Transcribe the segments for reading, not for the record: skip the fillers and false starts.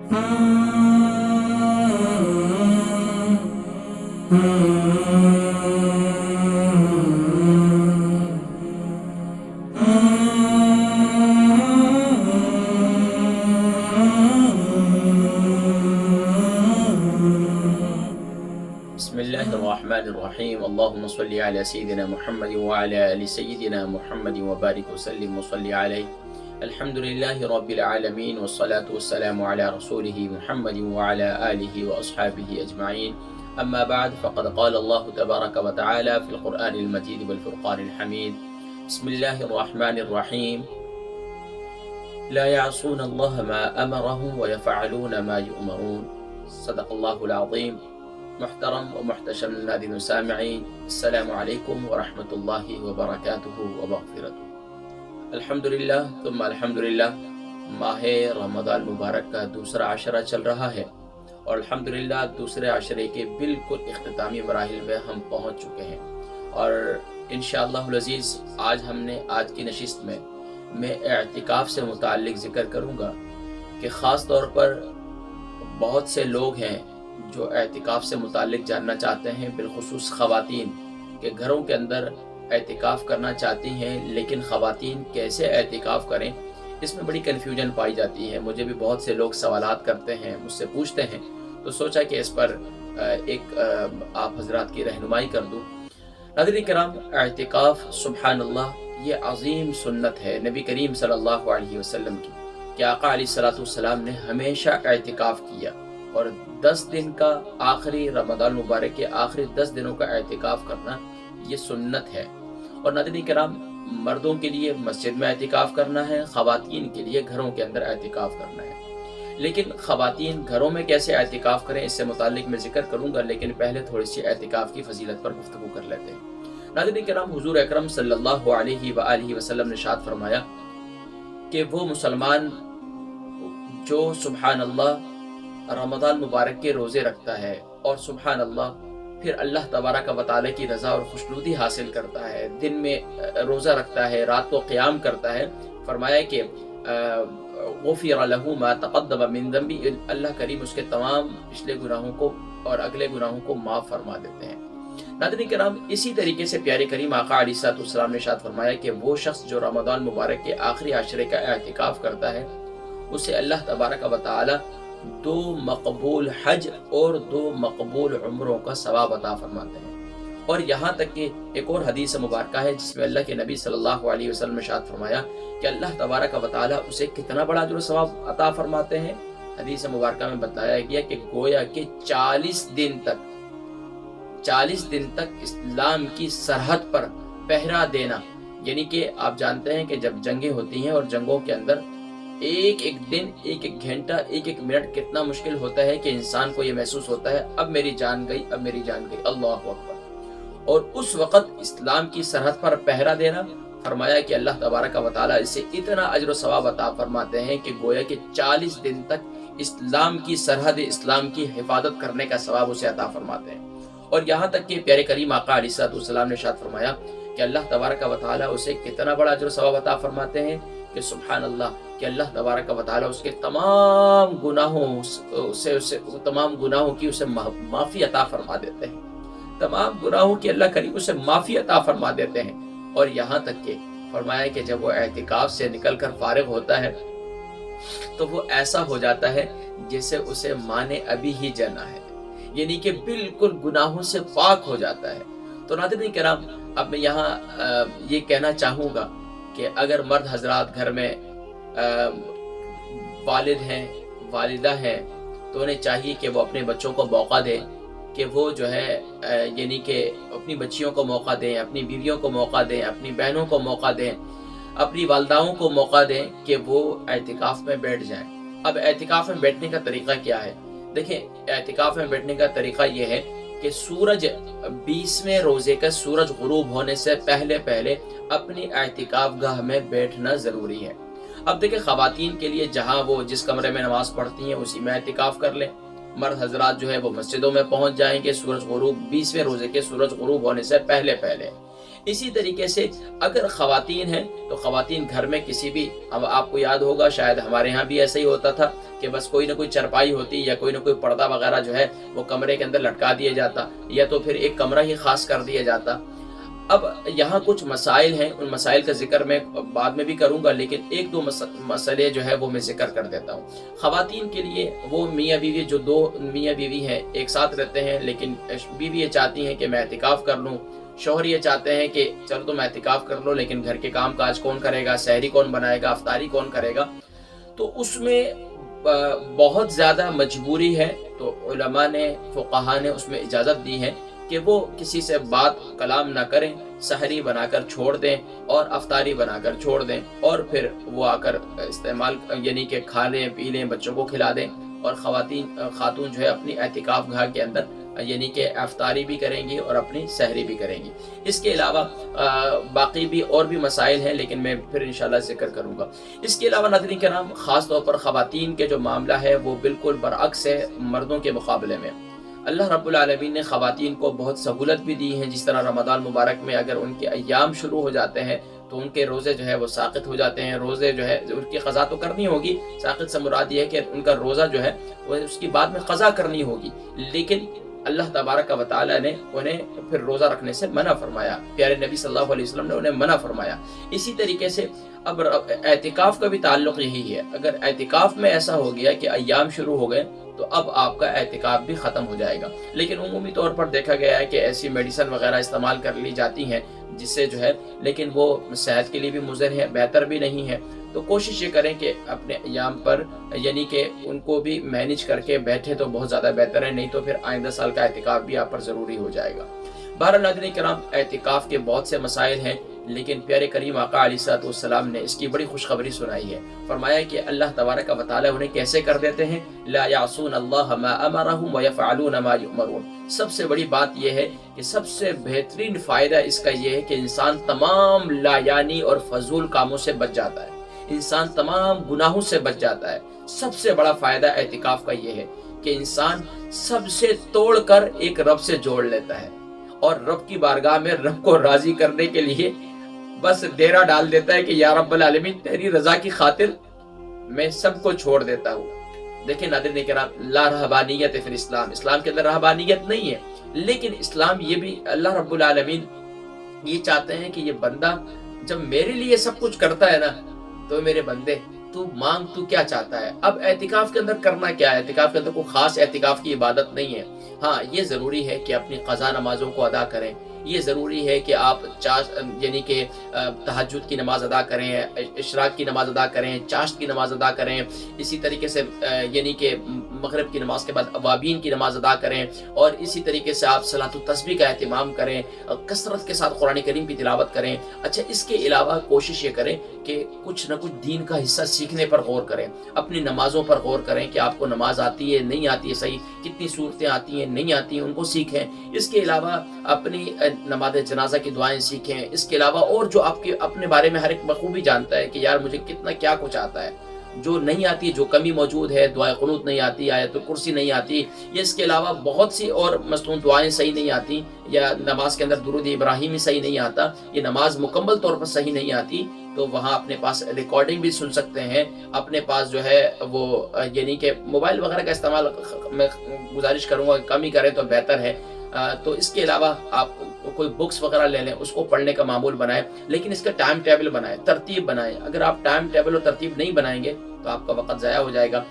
بسم الله الرحمن الرحيم. اللهم صل على سيدنا محمد وعلى آل سيدنا محمد وبارك وسلم وصل عليه. الحمد لله رب العالمين، والصلاة والسلام على رسوله محمد وعلى آله وأصحابه أجمعين. أما بعد، فقد قال الله تبارك وتعالى في القرآن المجيد والفرقان الحميد: بسم الله الرحمن الرحيم. لا يعصون الله ما أمرهم ويفعلون ما يؤمرون. صدق الله العظيم. محترم ومحتشم ناظرین و سامعین، السلام علیکم ورحمۃ اللہ وبرکاتہ ومغفرتہ۔ الحمدللہ ثم الحمدللہ، ماہ رمضان مبارک کا دوسرا عشرہ چل رہا ہے، اور الحمدللہ دوسرے عشرے کے بالکل اختتامی مراحل میں ہم پہنچ چکے ہیں، اور انشاءاللہ العزیز آج کی نشست میں اعتکاف سے متعلق ذکر کروں گا کہ خاص طور پر بہت سے لوگ ہیں جو اعتکاف سے متعلق جاننا چاہتے ہیں، بالخصوص خواتین کہ گھروں کے اندر اعتکاف کرنا چاہتی ہیں، لیکن خواتین کیسے اعتکاف کریں، اس میں بڑی کنفیوژن پائی جاتی ہے۔ مجھے بھی بہت سے لوگ سوالات کرتے ہیں، مجھ سے پوچھتے ہیں، تو سوچا کہ اس پر ایک آپ حضرات کی رہنمائی کر دوں۔ ناظرین کرام، اعتکاف سبحان اللہ یہ عظیم سنت ہے نبی کریم صلی اللہ علیہ وسلم کی، کہ آقا علیہ السلام نے ہمیشہ اعتکاف کیا، اور 10 دن کا آخری رمضان مبارک کے آخری 10 دنوں کا اعتکاف کرنا یہ سنت ہے۔ اور ناظرین کرام، مردوں کے لیے مسجد میں اعتکاف کرنا ہے، خواتین کے لیے گھروں کے اندر اعتکاف کرنا ہے۔ لیکن خواتین گھروں میں کیسے اعتکاف کریں، اس سے متعلق میں ذکر کروں گا، لیکن پہلے تھوڑی سی اعتکاف کی فضیلت پر گفتگو کر لیتے ہیں۔ ناظرین کرام، حضور اکرم صلی اللہ علیہ وآلہ وسلم نے ارشاد فرمایا کہ وہ مسلمان جو سبحان اللہ رمضان مبارک کے روزے رکھتا ہے، اور سبحان اللہ پھر اللہ تبارک و تعالی کی رضا اور خوشنودی حاصل کرتا ہے، دن میں روزہ رکھتا ہے، رات کو قیام کرتا ہے، فرمایا کہ غفر له ما تقدم من ذنبی، اللہ کریم اس کے تمام پچھلے گناہوں کو اور اگلے گناہوں کو معاف فرما دیتے ہیں۔ ناظرین کرام، اسی طریقے سے پیارے کریم آقا علیہ السلام نے ارشاد فرمایا کہ وہ شخص جو رمضان مبارک کے آخری عشرے کا اعتکاف کرتا ہے، اسے اللہ تبارک و تعالی 2 مقبول حج اور 2 مقبول عمروں کا ثواب عطا فرماتے ہیں۔ اور یہاں تک کہ ایک اور حدیث مبارکہ ہے جس میں اللہ کے نبی صلی اللہ علیہ وسلم نے ارشاد فرمایا کہ اللہ تبارک و تعالی اسے کتنا بڑا اجر و ثواب عطا فرماتے ہیں۔ حدیث مبارکہ میں بتایا گیا کہ گویا کہ 40 دن تک اسلام کی سرحد پر پہرا دینا، یعنی کہ آپ جانتے ہیں کہ جب جنگیں ہوتی ہیں اور جنگوں کے اندر ایک دن، ایک گھنٹہ، ایک منٹ کتنا مشکل ہوتا ہے کہ انسان کو یہ محسوس ہوتا ہے اب میری جان گئی، اب میری جان گئی، اللہ اکبر۔ اور اس وقت اسلام کی سرحد پر پہرا دینا، فرمایا کہ اللہ تبارک و تعالیٰ اسے اتنا اجر و ثواب عطا فرماتے ہیں کہ گویا کہ 40 دن تک اسلام کی سرحد، اسلام کی حفاظت کرنے کا ثواب اسے عطا فرماتے ہیں۔ اور یہاں تک کہ پیارے کریم آقا علیہ السلام نے ارشاد فرمایا کہ اللہ تبارک و تعالیٰ اسے کتنا بڑا اجر و ثواب عطا فرماتے ہیں کہ سبحان اللہ، کہ اللہ تبارک و تعالیٰ اس کے تمام گناہوں کی اسے معافی عطا فرما دیتے ہیں، تمام گناہوں کی اللہ کریم اسے معافی عطا فرما دیتے ہیں۔ اور یہاں تک کہ فرمایا کہ جب وہ اعتکاف سے نکل کر فارغ ہوتا ہے تو وہ ایسا ہو جاتا ہے جیسے اسے ماں نے ابھی ہی جنا ہے، یعنی کہ بالکل گناہوں سے پاک ہو جاتا ہے۔ تو ناظرین کرام، اب میں یہاں یہ کہنا چاہوں گا کہ اگر مرد حضرات گھر میں والد ہیں، والدہ ہیں، تو انہیں چاہیے کہ وہ اپنے بچوں کو موقع دیں، کہ وہ جو ہے یعنی کہ اپنی بچیوں کو موقع دیں، اپنی بیویوں کو موقع دیں، اپنی بہنوں کو موقع دیں، اپنی والداؤں کو موقع دیں کہ وہ اعتکاف میں بیٹھ جائیں۔ اب اعتکاف میں بیٹھنے کا طریقہ کیا ہے؟ دیکھیں، اعتکاف میں بیٹھنے کا طریقہ یہ ہے کہ سورج 20ویں روزے کا سورج غروب ہونے سے پہلے اپنی اعتکاف گاہ میں بیٹھنا ضروری ہے۔ اب دیکھیں، خواتین کے لیے جہاں وہ جس کمرے میں نماز پڑھتی ہیں اسی میں اعتکاف کر لیں، مرد حضرات جو ہے وہ مسجدوں میں پہنچ جائیں گے سورج غروب 20ویں روزے کے سورج غروب ہونے سے پہلے۔ اسی طریقے سے اگر خواتین ہیں تو خواتین گھر میں کسی بھی، اب آپ کو یاد ہوگا شاید ہمارے ہاں بھی ایسا ہی ہوتا تھا کہ بس کوئی نہ کوئی چرپائی ہوتی یا کوئی نہ کوئی پردہ وغیرہ جو ہے وہ کمرے کے اندر لٹکا دیا جاتا، یا تو پھر ایک کمرہ ہی خاص کر دیا جاتا۔ اب یہاں کچھ مسائل ہیں، ان مسائل کا ذکر میں بعد میں بھی کروں گا، لیکن ایک دو مسئلے جو ہے وہ میں ذکر کر دیتا ہوں۔ خواتین کے لیے وہ میاں بیوی جو دو میاں بیوی ہیں ایک ساتھ رہتے ہیں، لیکن بیوی یہ چاہتی ہیں کہ میں اعتکاف کر لوں، شوہر یہ چاہتے ہیں کہ چلو تم اعتکاف کر لو لیکن گھر کے کام کاج کون کرے گا، سحری کون بنائے گا، افطاری کون کرے گا، تو اس میں بہت زیادہ مجبوری ہے، تو علماء نے، فقہاء نے اس میں اجازت دی ہے کہ وہ کسی سے بات کلام نہ کریں، سحری بنا کر چھوڑ دیں اور افطاری بنا کر چھوڑ دیں، اور پھر وہ آ کر استعمال یعنی کہ کھا لیں پی لیں، بچوں کو کھلا دیں، اور خاتون جو ہے اپنی اعتکاف گاہ کے اندر یعنی کہ افطاری بھی کریں گی اور اپنی سحری بھی کریں گی۔ اس کے علاوہ باقی بھی اور بھی مسائل ہیں، لیکن میں پھر انشاءاللہ ذکر کروں گا۔ اس کے علاوہ ناظرین کرام، خاص طور پر خواتین کے جو معاملہ ہے وہ بالکل برعکس ہے مردوں کے مقابلے میں۔ اللہ رب العالمین نے خواتین کو بہت سہولت بھی دی ہے، جس طرح رمضان مبارک میں اگر ان کے ایام شروع ہو جاتے ہیں تو ان کے روزے جو ہے وہ ساقط ہو جاتے ہیں، روزے جو ہے ان کی قضا تو کرنی ہوگی، ساقط سے مراد یہ ہے کہ ان کا روزہ جو ہے وہ اس کی بعد میں قضا کرنی ہوگی، لیکن اللہ تبارک و تعالیٰ نے انہیں پھر روزہ رکھنے سے منع فرمایا، پیارے نبی صلی اللہ علیہ وسلم نے انہیں منع فرمایا۔ اسی طریقے سے اب اعتکاف کا بھی تعلق یہی ہے، اگر اعتکاف میں ایسا ہو گیا کہ ایام شروع ہو گئے تو اب آپ کا اعتکاف بھی ختم ہو جائے گا، لیکن عمومی طور پر دیکھا گیا ہے کہ ایسی میڈیسن وغیرہ استعمال کر لی جاتی ہیں جس سے جو ہے، لیکن وہ صحت کے لیے بھی مضر ہے، بہتر بھی نہیں ہے، تو کوشش یہ کریں کہ اپنے ایام پر یعنی کہ ان کو بھی مینیج کر کے بیٹھے تو بہت زیادہ بہتر ہے، نہیں تو پھر آئندہ سال کا اعتکاف بھی آپ پر ضروری ہو جائے گا۔ بہرحال ناظرین کرام، اعتکاف کے بہت سے مسائل ہیں، لیکن پیارے کریم آقا علیہ السلام نے اس کی بڑی خوشخبری سنائی ہے، فرمایا کہ اللہ تبارک و تعالی انہیں کیسے کر دیتے ہیں، لا یعصون اللہ ما امرهم ویفعلون ما یؤمرون۔ سب سے بڑی بات یہ ہے کہ سب سے بہترین فائدہ اس کا یہ ہے کہ انسان تمام لا یعنی اور فضول کاموں سے بچ جاتا ہے، انسان تمام گناہوں سے بچ جاتا ہے۔ سب سے بڑا فائدہ اعتکاف کا یہ ہے کہ انسان سب سے توڑ کر ایک رب سے جوڑ لیتا ہے، اور رب کی بارگاہ میں رب کو راضی کرنے کے لیے بس ڈیرا ڈال دیتا ہے کہ یا رب العالمین تیری رضا کی خاطر میں سب کو چھوڑ دیتا ہوں۔ دیکھیں ناظرین کرام، لا رہبانیت فی الاسلام، اسلام کے اندر رہبانیت نہیں ہے، لیکن اسلام یہ بھی، اللہ رب العالمین یہ چاہتے ہیں کہ یہ بندہ جب میرے لیے سب کچھ کرتا ہے نا، تو میرے بندے تو مانگ تو کیا چاہتا ہے۔ اب اعتکاف کے اندر کرنا کیا ہے، اعتکاف کے اندر کوئی خاص اعتکاف کی عبادت نہیں ہے، ہاں یہ ضروری ہے کہ اپنی قضا نمازوں کو ادا کریں، یہ ضروری ہے کہ آپ یعنی کہ تہجد کی نماز ادا کریں، اشراق کی نماز ادا کریں، چاشت کی نماز ادا کریں، اسی طریقے سے یعنی کہ مغرب کی نماز کے بعد اوابین کی نماز ادا کریں، اور اسی طریقے سے آپ صلاۃ التسبیح کا اہتمام کریں، کثرت کے ساتھ قرآن کریم کی تلاوت کریں۔ اچھا، اس کے علاوہ کوشش یہ کریں کہ کچھ نہ کچھ دین کا حصہ سیکھنے پر غور کریں، اپنی نمازوں پر غور کریں کہ آپ کو نماز آتی ہے نہیں آتی ہے، صحیح کتنی صورتیں آتی ہیں نہیں آتی ہیں ان کو سیکھیں۔ اس کے علاوہ اپنی نماز جنازہ کی دعائیں سیکھیں۔ اس کے علاوہ اور جو آپ کے اپنے بارے میں ہر ایک بخوبی جانتا ہے کہ یار مجھے کتنا کیا کچھ آتا ہے، جو نہیں آتی، جو کمی موجود ہے، دعائے قنوت نہیں آتی، آیت الکرسی نہیں آتی، یا اس کے علاوہ بہت سی اور مصنون دعائیں صحیح نہیں آتی، یا نماز کے اندر درود ابراہیمی صحیح نہیں آتا، یہ نماز مکمل طور پر صحیح نہیں آتی، تو وہاں اپنے پاس ریکارڈنگ بھی سن سکتے ہیں، اپنے پاس جو ہے وہ یعنی کہ موبائل وغیرہ کا استعمال میں گزارش کروں گا کم ہی کریں تو بہتر ہے۔ تو اس کے علاوہ آپ کوئی بکس وغیرہ لے لیں، اس کو پڑھنے کا معمول بنائیں، لیکن اس کا ٹائم ٹیبل بنائیں، ترتیب بنائیں۔ اگر آپ ٹائم ٹیبل اور ترتیب نہیں بنائیں گے تو آپ کا وقت ضائع ہو جائے گا۔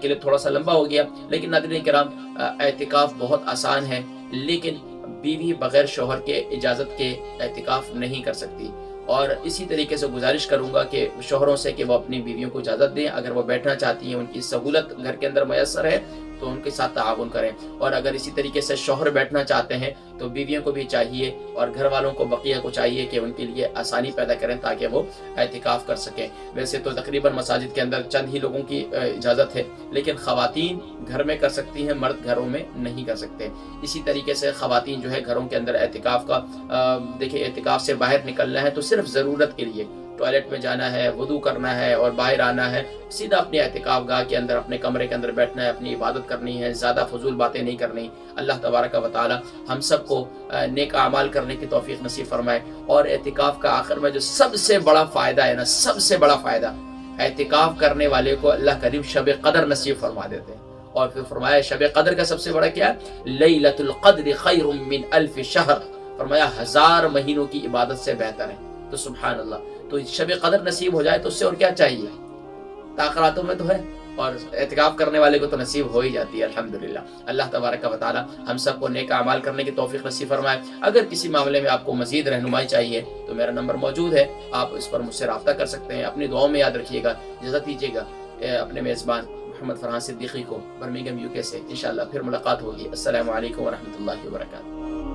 کلپ تھوڑا سا لمبا ہو گیا، لیکن ناظرین کرام، اعتکاف بہت آسان ہے، لیکن بیوی بغیر شوہر کے اجازت کے اعتکاف نہیں کر سکتی، اور اسی طریقے سے گزارش کروں گا کہ شوہروں سے کہ وہ اپنی بیویوں کو اجازت دیں، اگر وہ بیٹھنا چاہتی ہیں، ان کی سہولت گھر کے اندر میسر ہے تو ان کے ساتھ تعاون کریں، اور اگر اسی طریقے سے شوہر بیٹھنا چاہتے ہیں تو بیویوں کو بھی چاہیے اور گھر والوں کو بقیہ کو چاہیے کہ ان کے لیے آسانی پیدا کریں تاکہ وہ اعتکاف کر سکیں۔ ویسے تو تقریباً مساجد کے اندر چند ہی لوگوں کی اجازت ہے، لیکن خواتین گھر میں کر سکتی ہیں، مرد گھروں میں نہیں کر سکتے۔ اسی طریقے سے خواتین جو ہے گھروں کے اندر اعتکاف کا دیکھیں، اعتکاف سے باہر نکلنا ہے تو صرف ضرورت کے لیے، ٹوائلٹ میں جانا ہے، وضو کرنا ہے اور باہر آنا ہے، سیدھا اپنے اعتکاف گاہ کے اندر اپنے کمرے کے اندر بیٹھنا ہے، اپنی عبادت کرنی ہے، زیادہ فضول باتیں نہیں کرنی۔ اللہ تبارک و تعالی ہم سب کو نیک اعمال کرنے کی توفیق نصیب فرمائے۔ اور اعتکاف کا آخر میں جو سب سے بڑا فائدہ ہے نا، سب سے بڑا فائدہ، اعتکاف کرنے والے کو اللہ کریم شب قدر نصیب فرما دیتے ہیں۔ اور پھر فرمایا شب قدر کا سب سے بڑا کیا ہے؟ لیلۃ القدر خیر من الف شہر، فرمایا 1000 مہینوں کی عبادت سے بہتر ہے۔ تو سبحان اللہ، تو شب قدر نصیب ہو جائے تو اس سے اور کیا چاہیے؟ تاخراتوں میں تو ہے، اور اعتکاف کرنے والے کو تو نصیب ہو ہی جاتی ہے الحمدللہ۔ اللہ تبارک و تعالی ہم سب کو نیک اعمال کرنے کی توفیق نصیب فرمائے۔ اگر کسی معاملے میں آپ کو مزید رہنمائی چاہیے تو میرا نمبر موجود ہے، آپ اس پر مجھ سے رابطہ کر سکتے ہیں۔ اپنی دعاؤں میں یاد رکھیے گا، اجازت دیجیے گا اپنے میزبان محمد فرحان صدیقی کو، برمنگھم UK سے۔ انشاءاللہ پھر ملاقات ہوگی۔ السلام علیکم ورحمۃ اللہ وبرکاتہ۔